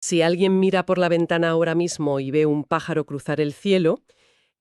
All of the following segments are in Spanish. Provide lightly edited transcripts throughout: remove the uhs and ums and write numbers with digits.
Si alguien mira por la ventana ahora mismo y ve un pájaro cruzar el cielo,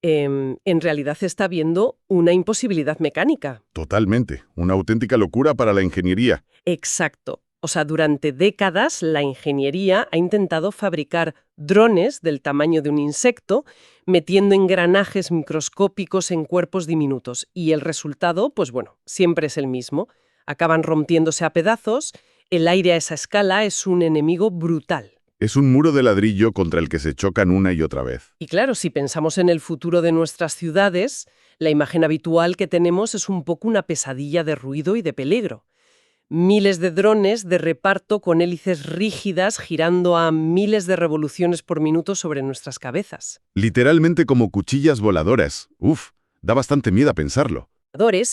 en realidad está viendo una imposibilidad mecánica. Totalmente. Una auténtica locura para la ingeniería. Exacto. O sea, durante décadas la ingeniería ha intentado fabricar drones del tamaño de un insecto, metiendo engranajes microscópicos en cuerpos diminutos. Y el resultado, pues bueno, siempre es el mismo. Acaban rompiéndose a pedazos. El aire a esa escala es un enemigo brutal. Es un muro de ladrillo contra el que se chocan una y otra vez. Y claro, si pensamos en el futuro de nuestras ciudades, la imagen habitual que tenemos es un poco una pesadilla de ruido y de peligro. Miles de drones de reparto con hélices rígidas girando a miles de revoluciones por minuto sobre nuestras cabezas. Literalmente como cuchillas voladoras. Uf, da bastante miedo a pensarlo.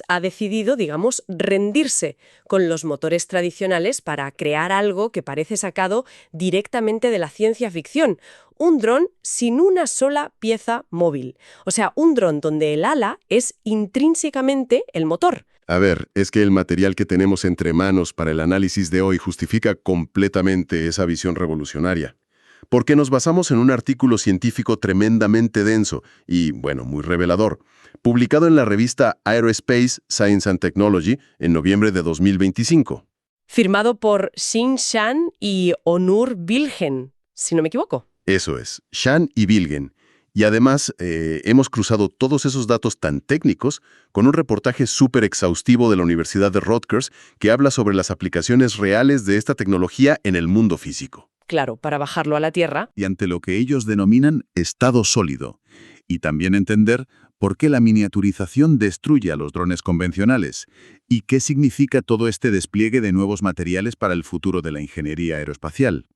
Ha decidido, digamos, rendirse con los motores tradicionales para crear algo que parece sacado directamente de la ciencia ficción. Un dron sin una sola pieza móvil. O sea, un dron donde el ala es intrínsecamente el motor. A ver, es que el material que tenemos entre manos para el análisis de hoy justifica completamente esa visión revolucionaria. Porque nos basamos en un artículo científico tremendamente denso y, bueno, muy revelador, publicado en la revista Aerospace, Science and Technology en noviembre de 2025. Firmado por Xin Shan y Onur Bilgen, si no me equivoco. Eso es, Shan y Bilgen. Y además, hemos cruzado todos esos datos tan técnicos con un reportaje súper exhaustivo de la Universidad de Rutgers que habla sobre las aplicaciones reales de esta tecnología en el mundo físico. Claro, para bajarlo a la Tierra. Y ante lo que ellos denominan estado sólido. Y también entender por qué la miniaturización destruye a los drones convencionales y qué significa todo este despliegue de nuevos materiales para el futuro de la ingeniería aeroespacial.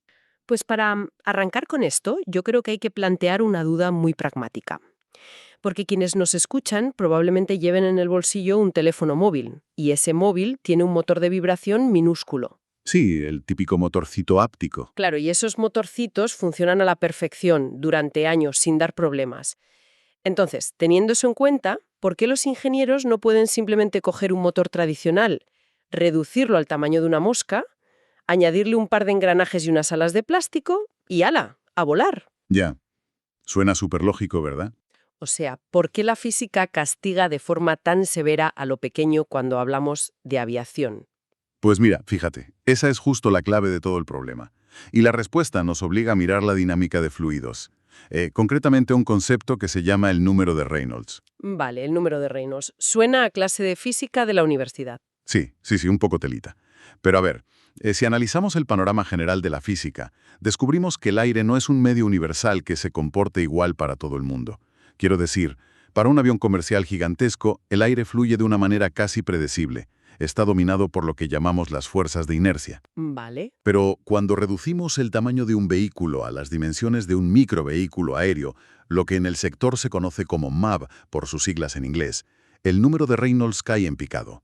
Pues para arrancar con esto, yo creo que hay que plantear una duda muy pragmática. Porque quienes nos escuchan probablemente lleven en el bolsillo un teléfono móvil, y ese móvil tiene un motor de vibración minúsculo. Sí, el típico motorcito áptico. Claro, y esos motorcitos funcionan a la perfección durante años sin dar problemas. Entonces, teniendo eso en cuenta, ¿por qué los ingenieros no pueden simplemente coger un motor tradicional, reducirlo al tamaño de una mosca, añadirle un par de engranajes y unas alas de plástico y ¡hala! A volar? Ya. Suena súper lógico, ¿verdad? O sea, ¿por qué la física castiga de forma tan severa a lo pequeño cuando hablamos de aviación? Pues mira, fíjate, esa es justo la clave de todo el problema. Y la respuesta nos obliga a mirar la dinámica de fluidos. Concretamente un concepto que se llama el número de Reynolds. Vale, el número de Reynolds. Suena a clase de física de la universidad. Sí, un poco telita. Pero a ver, si analizamos el panorama general de la física, descubrimos que el aire no es un medio universal que se comporte igual para todo el mundo. Quiero decir, para un avión comercial gigantesco, el aire fluye de una manera casi predecible. Está dominado por lo que llamamos las fuerzas de inercia. Vale. Pero cuando reducimos el tamaño de un vehículo a las dimensiones de un microvehículo aéreo, lo que en el sector se conoce como MAV por sus siglas en inglés, el número de Reynolds cae en picado.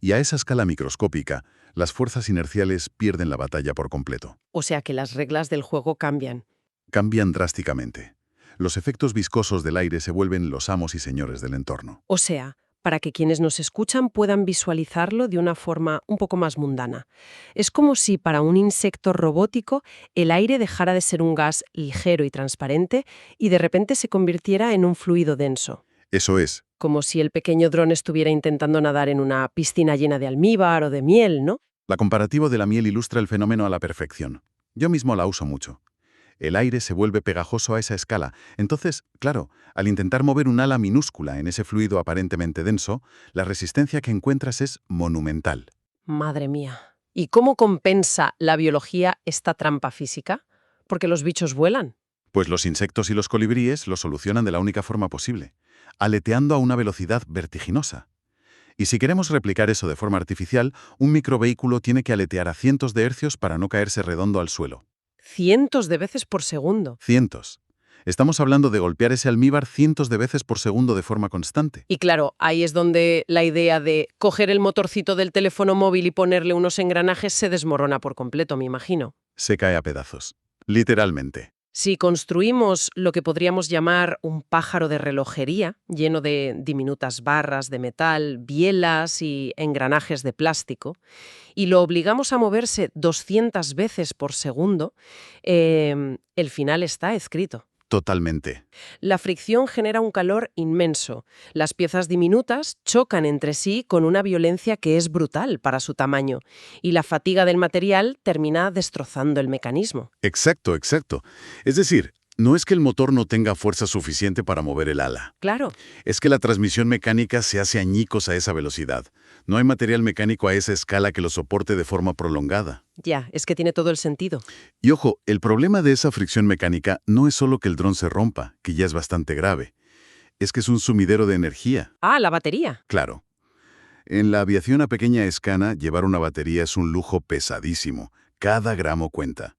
Y a esa escala microscópica, las fuerzas inerciales pierden la batalla por completo. O sea que las reglas del juego cambian. Cambian drásticamente. Los efectos viscosos del aire se vuelven los amos y señores del entorno. O sea, para que quienes nos escuchan puedan visualizarlo de una forma un poco más mundana. Es como si para un insecto robótico el aire dejara de ser un gas ligero y transparente y de repente se convirtiera en un fluido denso. Eso es. Como si el pequeño dron estuviera intentando nadar en una piscina llena de almíbar o de miel, ¿no? La comparativa de la miel ilustra el fenómeno a la perfección. Yo mismo la uso mucho. El aire se vuelve pegajoso a esa escala. Entonces, claro, al intentar mover un ala minúscula en ese fluido aparentemente denso, la resistencia que encuentras es monumental. Madre mía. ¿Y cómo compensa la biología esta trampa física? Porque los bichos vuelan. Pues los insectos y los colibríes lo solucionan de la única forma posible, aleteando a una velocidad vertiginosa. Y si queremos replicar eso de forma artificial, un microvehículo tiene que aletear a cientos de hercios para no caerse redondo al suelo. Cientos de veces por segundo. Cientos. Estamos hablando de golpear ese almíbar cientos de veces por segundo de forma constante. Y claro, ahí es donde la idea de coger el motorcito del teléfono móvil y ponerle unos engranajes se desmorona por completo, me imagino. Se cae a pedazos. Literalmente. Si construimos lo que podríamos llamar un pájaro de relojería, lleno de diminutas barras de metal, bielas y engranajes de plástico, y lo obligamos a moverse 200 veces por segundo, el final está escrito. Totalmente. La fricción genera un calor inmenso. Las piezas diminutas chocan entre sí con una violencia que es brutal para su tamaño, y la fatiga del material termina destrozando el mecanismo. Exacto, exacto. Es decir, no es que el motor no tenga fuerza suficiente para mover el ala. Claro. Es que la transmisión mecánica se hace añicos a esa velocidad. No hay material mecánico a esa escala que lo soporte de forma prolongada. Ya, es que tiene todo el sentido. Y ojo, el problema de esa fricción mecánica no es solo que el dron se rompa, que ya es bastante grave. Es que es un sumidero de energía. Ah, la batería. Claro. En la aviación a pequeña escala, llevar una batería es un lujo pesadísimo. Cada gramo cuenta.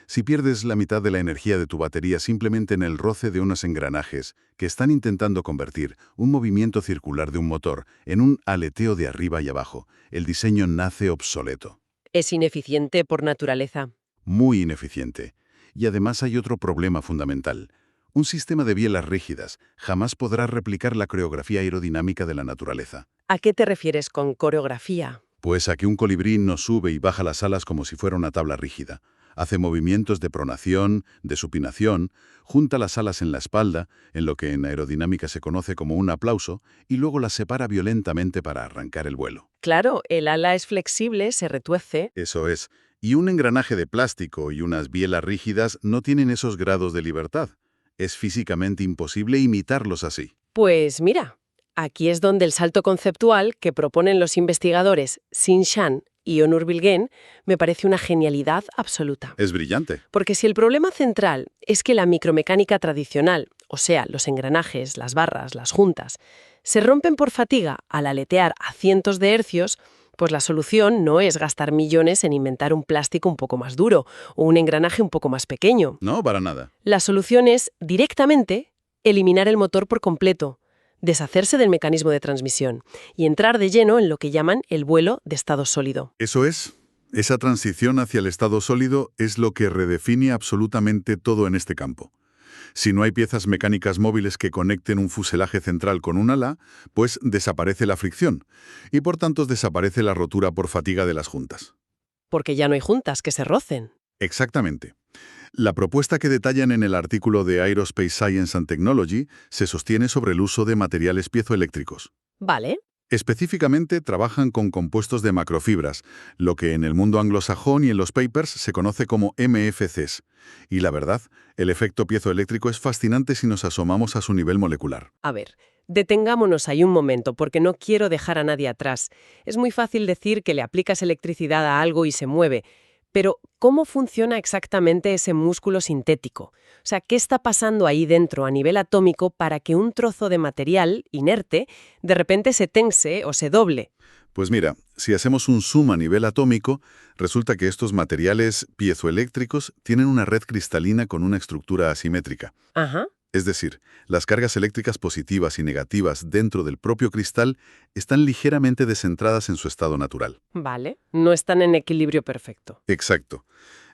Si pierdes la mitad de la energía de tu batería simplemente en el roce de unos engranajes que están intentando convertir un movimiento circular de un motor en un aleteo de arriba y abajo, el diseño nace obsoleto. Es ineficiente por naturaleza. Muy ineficiente. Y además hay otro problema fundamental. Un sistema de bielas rígidas jamás podrá replicar la coreografía aerodinámica de la naturaleza. ¿A qué te refieres con coreografía? Pues a que un colibrí no sube y baja las alas como si fuera una tabla rígida. Hace movimientos de pronación, de supinación, junta las alas en la espalda, en lo que en aerodinámica se conoce como un aplauso, y luego las separa violentamente para arrancar el vuelo. Claro, el ala es flexible, se retuerce. Eso es. Y un engranaje de plástico y unas bielas rígidas no tienen esos grados de libertad. Es físicamente imposible imitarlos así. Pues mira, aquí es donde el salto conceptual que proponen los investigadores Xin Shan y Onur Bilgen me parece una genialidad absoluta. Es brillante. Porque si el problema central es que la micromecánica tradicional, o sea, los engranajes, las barras, las juntas, se rompen por fatiga al aletear a cientos de hercios, pues la solución no es gastar millones en inventar un plástico un poco más duro o un engranaje un poco más pequeño. No, para nada. La solución es, directamente, eliminar el motor por completo, deshacerse del mecanismo de transmisión y entrar de lleno en lo que llaman el vuelo de estado sólido. Eso es. Esa transición hacia el estado sólido es lo que redefine absolutamente todo en este campo. Si no hay piezas mecánicas móviles que conecten un fuselaje central con un ala, pues desaparece la fricción y por tanto desaparece la rotura por fatiga de las juntas. Porque ya no hay juntas que se rocen. Exactamente. La propuesta que detallan en el artículo de Aerospace Science and Technology se sostiene sobre el uso de materiales piezoeléctricos. Vale. Específicamente trabajan con compuestos de macrofibras, lo que en el mundo anglosajón y en los papers se conoce como MFCs. Y la verdad, el efecto piezoeléctrico es fascinante si nos asomamos a su nivel molecular. A ver, detengámonos ahí un momento porque no quiero dejar a nadie atrás. Es muy fácil decir que le aplicas electricidad a algo y se mueve. Pero, ¿cómo funciona exactamente ese músculo sintético? O sea, ¿qué está pasando ahí dentro a nivel atómico para que un trozo de material inerte de repente se tense o se doble? Pues mira, si hacemos un zoom a nivel atómico, resulta que estos materiales piezoeléctricos tienen una red cristalina con una estructura asimétrica. Ajá. Es decir, las cargas eléctricas positivas y negativas dentro del propio cristal están ligeramente descentradas en su estado natural. Vale. No están en equilibrio perfecto. Exacto.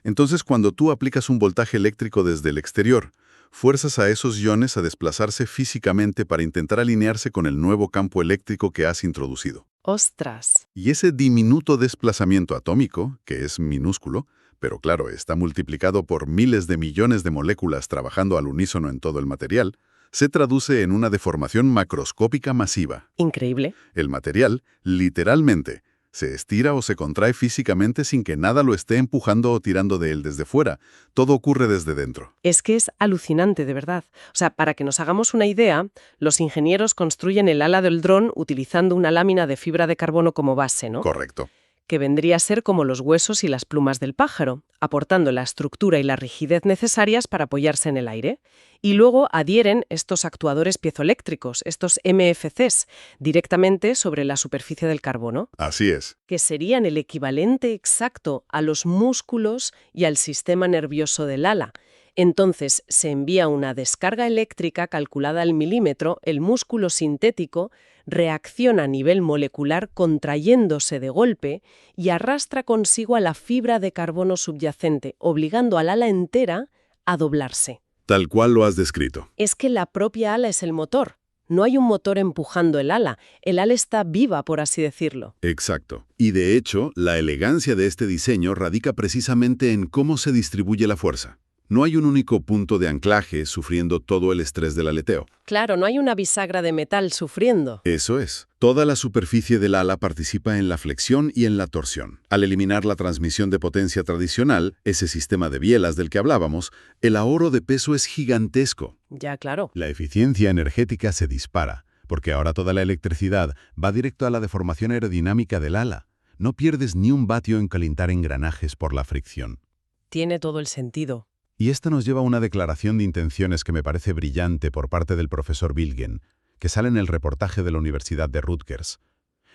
Entonces, cuando tú aplicas un voltaje eléctrico desde el exterior, fuerzas a esos iones a desplazarse físicamente para intentar alinearse con el nuevo campo eléctrico que has introducido. ¡Ostras! Y ese diminuto desplazamiento atómico, que es minúsculo, pero claro, está multiplicado por miles de millones de moléculas trabajando al unísono en todo el material, se traduce en una deformación macroscópica masiva. Increíble. El material, literalmente, se estira o se contrae físicamente sin que nada lo esté empujando o tirando de él desde fuera. Todo ocurre desde dentro. Es que es alucinante, de verdad. O sea, para que nos hagamos una idea, los ingenieros construyen el ala del dron utilizando una lámina de fibra de carbono como base, ¿no? Correcto. Que vendría a ser como los huesos y las plumas del pájaro, aportando la estructura y la rigidez necesarias para apoyarse en el aire. Y luego adhieren estos actuadores piezoeléctricos, estos MFCs, directamente sobre la superficie del carbono, Así es. que serían el equivalente exacto a los músculos y al sistema nervioso del ala. Entonces se envía una descarga eléctrica calculada al milímetro, el músculo sintético reacciona a nivel molecular contrayéndose de golpe y arrastra consigo a la fibra de carbono subyacente, obligando al ala entera a doblarse. Tal cual lo has descrito. Es que la propia ala es el motor. No hay un motor empujando el ala está viva, por así decirlo. Exacto. Y de hecho, la elegancia de este diseño radica precisamente en cómo se distribuye la fuerza. No hay un único punto de anclaje sufriendo todo el estrés del aleteo. Claro, no hay una bisagra de metal sufriendo. Eso es. Toda la superficie del ala participa en la flexión y en la torsión. Al eliminar la transmisión de potencia tradicional, ese sistema de bielas del que hablábamos, el ahorro de peso es gigantesco. Ya, claro. La eficiencia energética se dispara, porque ahora toda la electricidad va directo a la deformación aerodinámica del ala. No pierdes ni un vatio en calentar engranajes por la fricción. Tiene todo el sentido. Y esto nos lleva a una declaración de intenciones que me parece brillante por parte del profesor Bilgen, que sale en el reportaje de la Universidad de Rutgers.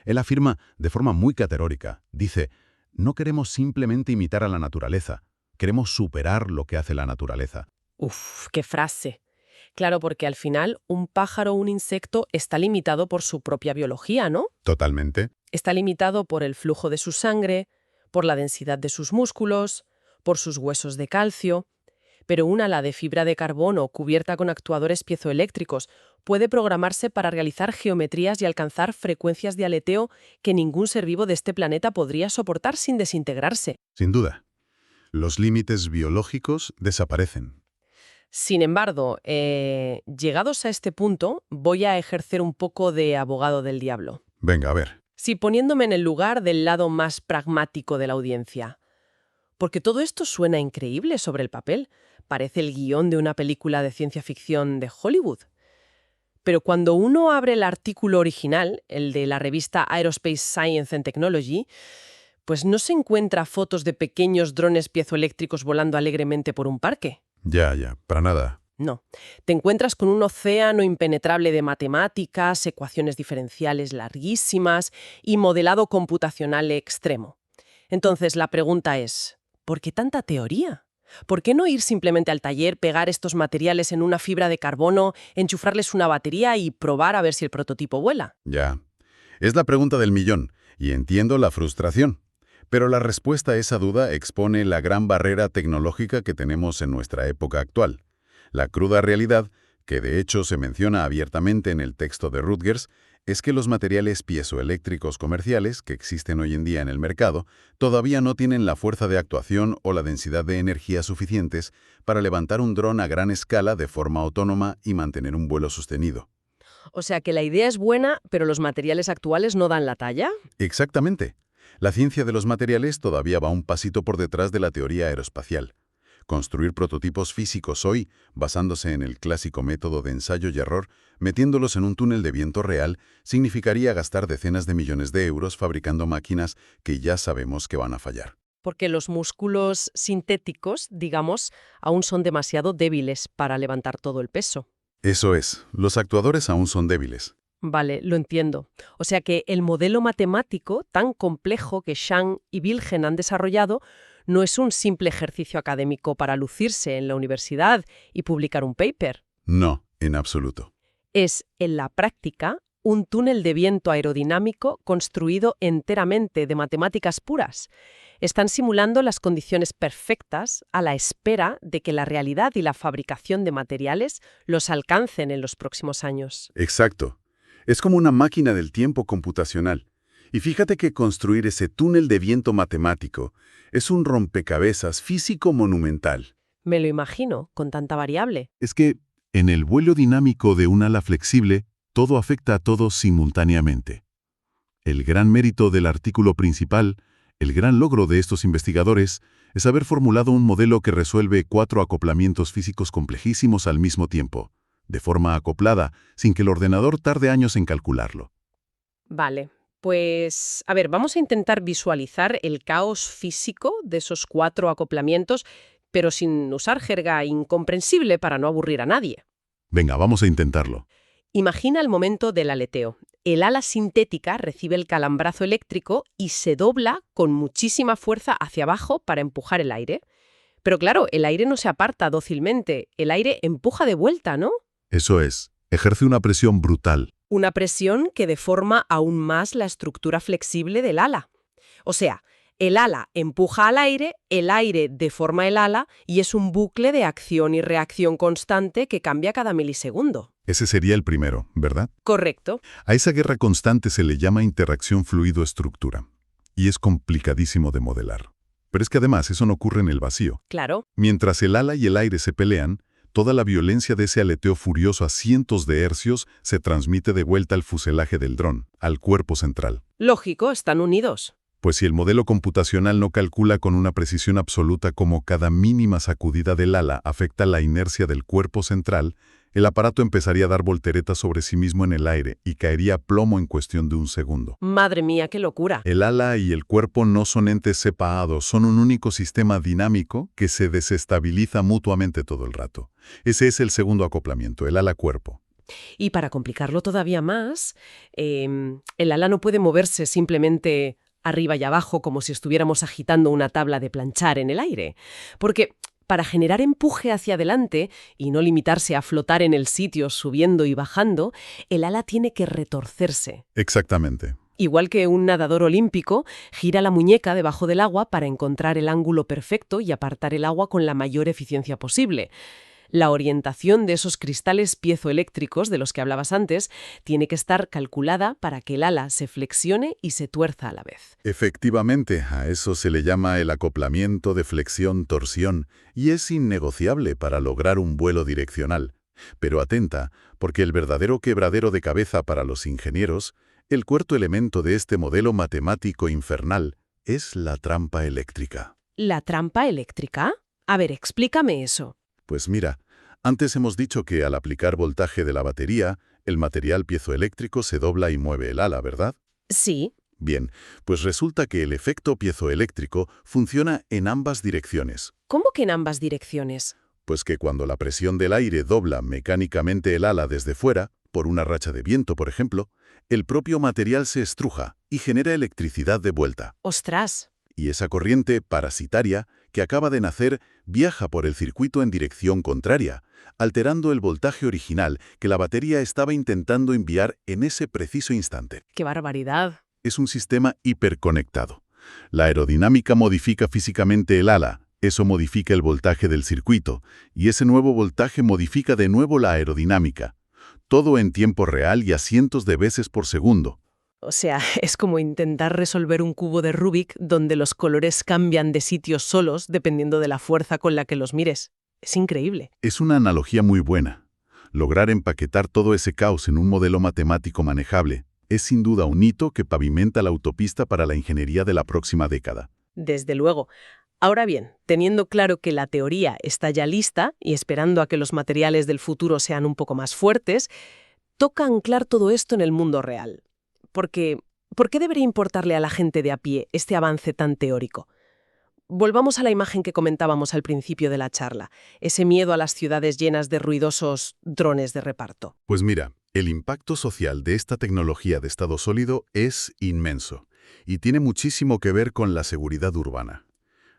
Él afirma de forma muy categórica, dice, no queremos simplemente imitar a la naturaleza, queremos superar lo que hace la naturaleza. Uf, qué frase. Claro, porque al final un pájaro o un insecto está limitado por su propia biología, ¿no? Totalmente. Está limitado por el flujo de su sangre, por la densidad de sus músculos, por sus huesos de calcio. Pero un ala de fibra de carbono cubierta con actuadores piezoeléctricos puede programarse para realizar geometrías y alcanzar frecuencias de aleteo que ningún ser vivo de este planeta podría soportar sin desintegrarse. Sin duda. Los límites biológicos desaparecen. Sin embargo, llegados a este punto, voy a ejercer un poco de abogado del diablo. Venga, a ver. Sí, poniéndome en el lugar del lado más pragmático de la audiencia. Porque todo esto suena increíble sobre el papel. Parece el guión de una película de ciencia ficción de Hollywood. Pero cuando uno abre el artículo original, el de la revista Aerospace Science and Technology, pues no se encuentra fotos de pequeños drones piezoeléctricos volando alegremente por un parque. Ya, para nada. No. Te encuentras con un océano impenetrable de matemáticas, ecuaciones diferenciales larguísimas y modelado computacional extremo. Entonces la pregunta es, ¿por qué tanta teoría? ¿Por qué no ir simplemente al taller, pegar estos materiales en una fibra de carbono, enchufarles una batería y probar a ver si el prototipo vuela? Ya. Es la pregunta del millón, y entiendo la frustración. Pero la respuesta a esa duda expone la gran barrera tecnológica que tenemos en nuestra época actual. La cruda realidad, que de hecho se menciona abiertamente en el texto de Rutgers, es que los materiales piezoeléctricos comerciales que existen hoy en día en el mercado todavía no tienen la fuerza de actuación o la densidad de energía suficientes para levantar un dron a gran escala de forma autónoma y mantener un vuelo sostenido. O sea que la idea es buena, pero los materiales actuales no dan la talla. Exactamente. La ciencia de los materiales todavía va un pasito por detrás de la teoría aeroespacial. Construir prototipos físicos hoy, basándose en el clásico método de ensayo y error, metiéndolos en un túnel de viento real, significaría gastar decenas de millones de euros fabricando máquinas que ya sabemos que van a fallar. Porque los músculos sintéticos, digamos, aún son demasiado débiles para levantar todo el peso. Eso es, los actuadores aún son débiles. Vale, lo entiendo. O sea que el modelo matemático tan complejo que Zhang y Bilgen han desarrollado no es un simple ejercicio académico para lucirse en la universidad y publicar un paper. No, en absoluto. Es, en la práctica, un túnel de viento aerodinámico construido enteramente de matemáticas puras. Están simulando las condiciones perfectas a la espera de que la realidad y la fabricación de materiales los alcancen en los próximos años. Exacto. Es como una máquina del tiempo computacional. Y fíjate que construir ese túnel de viento matemático es un rompecabezas físico monumental. Me lo imagino, con tanta variable. Es que, en el vuelo dinámico de un ala flexible, todo afecta a todo simultáneamente. El gran mérito del artículo principal, el gran logro de estos investigadores, es haber formulado un modelo que resuelve 4 acoplamientos físicos complejísimos al mismo tiempo, de forma acoplada, sin que el ordenador tarde años en calcularlo. Vale, pues, a ver, vamos a intentar visualizar el caos físico de esos 4 acoplamientos, pero sin usar jerga incomprensible para no aburrir a nadie. Venga, vamos a intentarlo. Imagina el momento del aleteo. El ala sintética recibe el calambrazo eléctrico y se dobla con muchísima fuerza hacia abajo para empujar el aire. Pero claro, el aire no se aparta dócilmente, el aire empuja de vuelta, ¿no? Eso es, ejerce una presión brutal. Una presión que deforma aún más la estructura flexible del ala. O sea, El ala empuja al aire, el aire deforma el ala y es un bucle de acción y reacción constante que cambia cada milisegundo. Ese sería el primero, ¿verdad? Correcto. A esa guerra constante se le llama interacción fluido-estructura, y es complicadísimo de modelar. Pero es que además eso no ocurre en el vacío. Claro. Mientras el ala y el aire se pelean, toda la violencia de ese aleteo furioso a cientos de hercios se transmite de vuelta al fuselaje del dron, al cuerpo central. Lógico, están unidos. Pues si el modelo computacional no calcula con una precisión absoluta cómo cada mínima sacudida del ala afecta la inercia del cuerpo central, el aparato empezaría a dar volteretas sobre sí mismo en el aire y caería a plomo en cuestión de un segundo. Madre mía, qué locura. El ala y el cuerpo no son entes separados, son un único sistema dinámico que se desestabiliza mutuamente todo el rato. Ese es el segundo acoplamiento, el ala-cuerpo. Y para complicarlo todavía más, el ala no puede moverse simplemente arriba y abajo como si estuviéramos agitando una tabla de planchar en el aire. Porque para generar empuje hacia adelante y no limitarse a flotar en el sitio subiendo y bajando, el ala tiene que retorcerse. Exactamente. Igual que un nadador olímpico, gira la muñeca debajo del agua para encontrar el ángulo perfecto y apartar el agua con la mayor eficiencia posible. La orientación de esos cristales piezoeléctricos de los que hablabas antes tiene que estar calculada para que el ala se flexione y se tuerza a la vez. Efectivamente, a eso se le llama el acoplamiento de flexión-torsión y es innegociable para lograr un vuelo direccional. Pero atenta, porque el verdadero quebradero de cabeza para los ingenieros, el cuarto elemento de este modelo matemático infernal, es la trampa eléctrica. ¿La trampa eléctrica? A ver, explícame eso. Pues mira, antes hemos dicho que al aplicar voltaje de la batería, el material piezoeléctrico se dobla y mueve el ala, ¿verdad? Sí. Bien, pues resulta que el efecto piezoeléctrico funciona en ambas direcciones. ¿Cómo que en ambas direcciones? Pues que cuando la presión del aire dobla mecánicamente el ala desde fuera, por una racha de viento, por ejemplo, el propio material se estruja y genera electricidad de vuelta. ¡Ostras! Y esa corriente parasitaria que acaba de nacer viaja por el circuito en dirección contraria, alterando el voltaje original que la batería estaba intentando enviar en ese preciso instante. ¡Qué barbaridad! Es un sistema hiperconectado. La aerodinámica modifica físicamente el ala, eso modifica el voltaje del circuito, y ese nuevo voltaje modifica de nuevo la aerodinámica. Todo en tiempo real y a cientos de veces por segundo. O sea, es como intentar resolver un cubo de Rubik donde los colores cambian de sitio solos dependiendo de la fuerza con la que los mires. Es increíble. Es una analogía muy buena. Lograr empaquetar todo ese caos en un modelo matemático manejable es sin duda un hito que pavimenta la autopista para la ingeniería de la próxima década. Desde luego. Ahora bien, teniendo claro que la teoría está ya lista y esperando a que los materiales del futuro sean un poco más fuertes, toca anclar todo esto en el mundo real. Porque, ¿por qué debería importarle a la gente de a pie este avance tan teórico? Volvamos a la imagen que comentábamos al principio de la charla, ese miedo a las ciudades llenas de ruidosos drones de reparto. Pues mira, el impacto social de esta tecnología de estado sólido es inmenso y tiene muchísimo que ver con la seguridad urbana.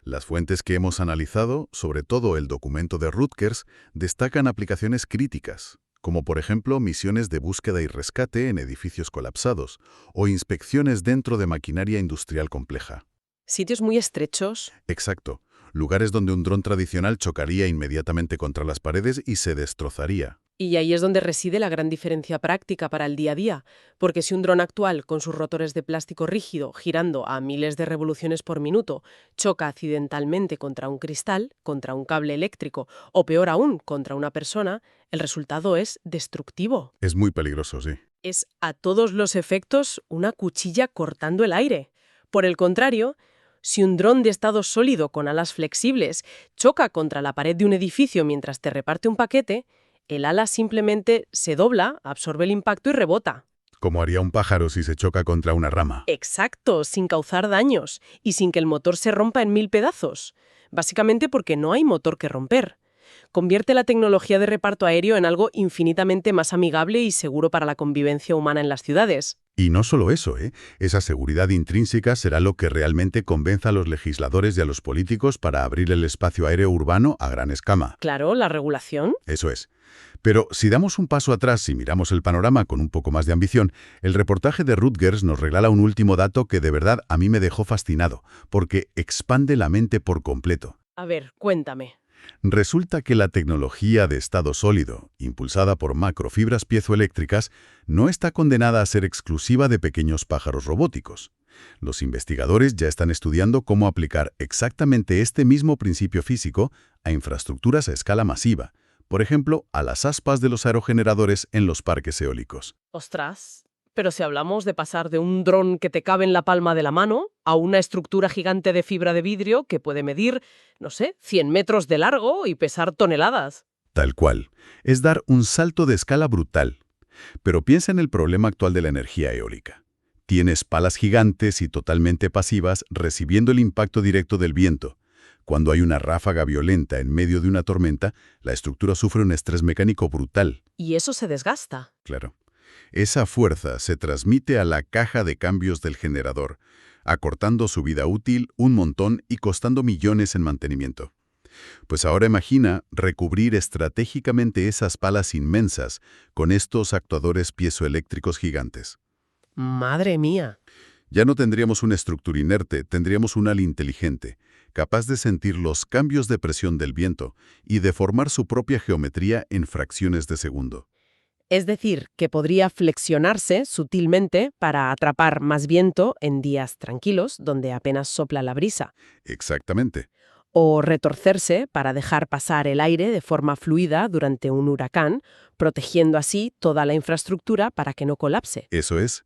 Las fuentes que hemos analizado, sobre todo el documento de Rutgers, destacan aplicaciones críticas, como por ejemplo misiones de búsqueda y rescate en edificios colapsados o inspecciones dentro de maquinaria industrial compleja. Sitios muy estrechos. Exacto, lugares donde un dron tradicional chocaría inmediatamente contra las paredes y se destrozaría. Y ahí es donde reside la gran diferencia práctica para el día a día, porque si un dron actual, con sus rotores de plástico rígido girando a miles de revoluciones por minuto, choca accidentalmente contra un cristal, contra un cable eléctrico o peor aún, contra una persona, el resultado es destructivo. Es muy peligroso, sí. Es a todos los efectos una cuchilla cortando el aire. Por el contrario, si un dron de estado sólido con alas flexibles choca contra la pared de un edificio mientras te reparte un paquete, el ala simplemente se dobla, absorbe el impacto y rebota. Como haría un pájaro si se choca contra una rama. Exacto, sin causar daños y sin que el motor se rompa en 1000 pedazos. Básicamente porque no hay motor que romper. Convierte la tecnología de reparto aéreo en algo infinitamente más amigable y seguro para la convivencia humana en las ciudades. Y no solo eso, esa seguridad intrínseca será lo que realmente convenza a los legisladores y a los políticos para abrir el espacio aéreo urbano a gran escala. Claro, la regulación. Eso es. Pero si damos un paso atrás y miramos el panorama con un poco más de ambición, el reportaje de Rutgers nos regala un último dato que de verdad a mí me dejó fascinado, porque expande la mente por completo. A ver, cuéntame. Resulta que la tecnología de estado sólido, impulsada por macrofibras piezoeléctricas, no está condenada a ser exclusiva de pequeños pájaros robóticos. Los investigadores ya están estudiando cómo aplicar exactamente este mismo principio físico a infraestructuras a escala masiva, por ejemplo, a las aspas de los aerogeneradores en los parques eólicos. Ostras, pero si hablamos de pasar de un dron que te cabe en la palma de la mano a una estructura gigante de fibra de vidrio que puede medir, no sé, 100 metros de largo y pesar toneladas. Tal cual. Es dar un salto de escala brutal. Pero piensa en el problema actual de la energía eólica. Tienes palas gigantes y totalmente pasivas recibiendo el impacto directo del viento. Cuando hay una ráfaga violenta en medio de una tormenta, la estructura sufre un estrés mecánico brutal. Y eso se desgasta. Claro. Esa fuerza se transmite a la caja de cambios del generador, acortando su vida útil un montón y costando millones en mantenimiento. Pues ahora imagina recubrir estratégicamente esas palas inmensas con estos actuadores piezoeléctricos gigantes. Madre mía. Ya no tendríamos una estructura inerte, tendríamos un ala inteligente, capaz de sentir los cambios de presión del viento y de formar su propia geometría en fracciones de segundo. Es decir, que podría flexionarse sutilmente para atrapar más viento en días tranquilos, donde apenas sopla la brisa. Exactamente. O retorcerse para dejar pasar el aire de forma fluida durante un huracán, protegiendo así toda la infraestructura para que no colapse. Eso es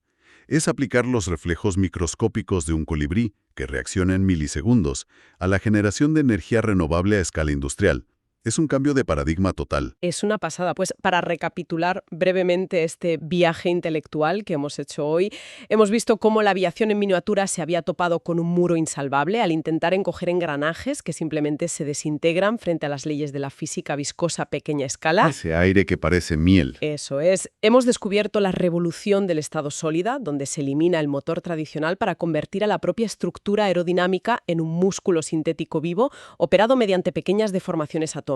aplicar los reflejos microscópicos de un colibrí, que reacciona en milisegundos, a la generación de energía renovable a escala industrial. Es un cambio de paradigma total. Es una pasada. Pues para recapitular brevemente este viaje intelectual que hemos hecho hoy, hemos visto cómo la aviación en miniatura se había topado con un muro insalvable al intentar encoger engranajes que simplemente se desintegran frente a las leyes de la física viscosa a pequeña escala. Ese aire que parece miel. Eso es. Hemos descubierto la revolución del estado sólida, donde se elimina el motor tradicional para convertir a la propia estructura aerodinámica en un músculo sintético vivo operado mediante pequeñas deformaciones atómicas.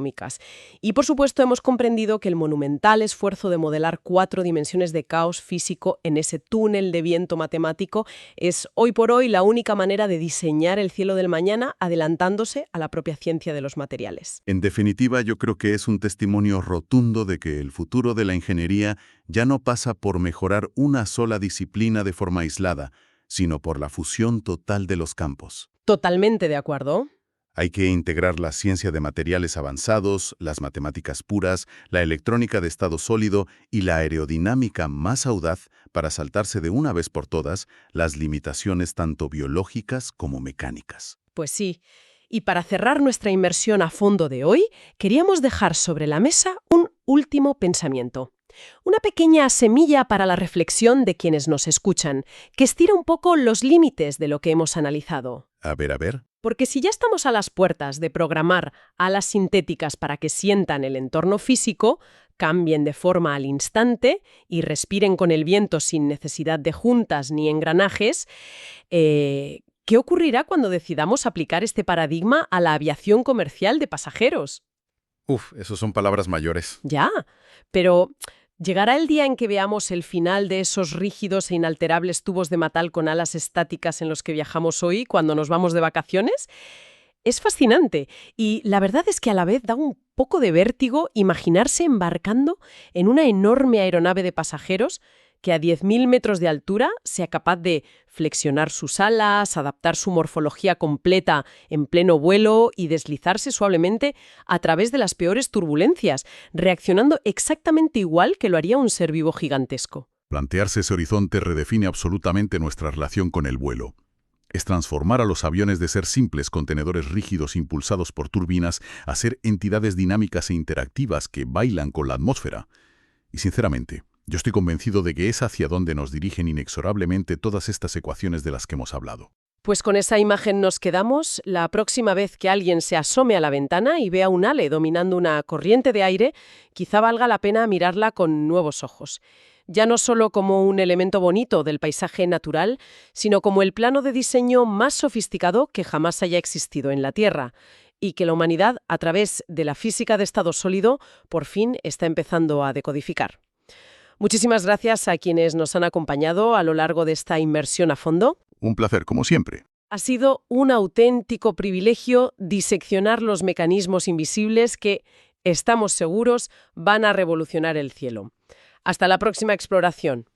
Y, por supuesto, hemos comprendido que el monumental esfuerzo de modelar 4 dimensiones de caos físico en ese túnel de viento matemático es, hoy por hoy, la única manera de diseñar el cielo del mañana adelantándose a la propia ciencia de los materiales. En definitiva, yo creo que es un testimonio rotundo de que el futuro de la ingeniería ya no pasa por mejorar una sola disciplina de forma aislada, sino por la fusión total de los campos. Totalmente de acuerdo. Hay que integrar la ciencia de materiales avanzados, las matemáticas puras, la electrónica de estado sólido y la aerodinámica más audaz para saltarse de una vez por todas las limitaciones tanto biológicas como mecánicas. Pues sí. Y para cerrar nuestra inmersión a fondo de hoy, queríamos dejar sobre la mesa un último pensamiento. Una pequeña semilla para la reflexión de quienes nos escuchan, que estira un poco los límites de lo que hemos analizado. A ver. Porque si ya estamos a las puertas de programar alas sintéticas para que sientan el entorno físico, cambien de forma al instante y respiren con el viento sin necesidad de juntas ni engranajes, ¿qué ocurrirá cuando decidamos aplicar este paradigma a la aviación comercial de pasajeros? Esos son palabras mayores. Ya, pero ¿llegará el día en que veamos el final de esos rígidos e inalterables tubos de metal con alas estáticas en los que viajamos hoy cuando nos vamos de vacaciones? Es fascinante y la verdad es que a la vez da un poco de vértigo imaginarse embarcando en una enorme aeronave de pasajeros que a 10.000 metros de altura sea capaz de flexionar sus alas, adaptar su morfología completa en pleno vuelo y deslizarse suavemente a través de las peores turbulencias, reaccionando exactamente igual que lo haría un ser vivo gigantesco. Plantearse ese horizonte redefine absolutamente nuestra relación con el vuelo. Es transformar a los aviones de ser simples contenedores rígidos impulsados por turbinas a ser entidades dinámicas e interactivas que bailan con la atmósfera. Y sinceramente, yo estoy convencido de que es hacia donde nos dirigen inexorablemente todas estas ecuaciones de las que hemos hablado. Pues con esa imagen nos quedamos. La próxima vez que alguien se asome a la ventana y vea un hale dominando una corriente de aire, quizá valga la pena mirarla con nuevos ojos. ya no solo como un elemento bonito del paisaje natural, sino como el plano de diseño más sofisticado que jamás haya existido en la Tierra, y que la humanidad, a través de la física de estado sólido, por fin está empezando a decodificar. Muchísimas gracias a quienes nos han acompañado a lo largo de esta inmersión a fondo. Un placer, como siempre. Ha sido un auténtico privilegio diseccionar los mecanismos invisibles que, estamos seguros, van a revolucionar el cielo. Hasta la próxima exploración.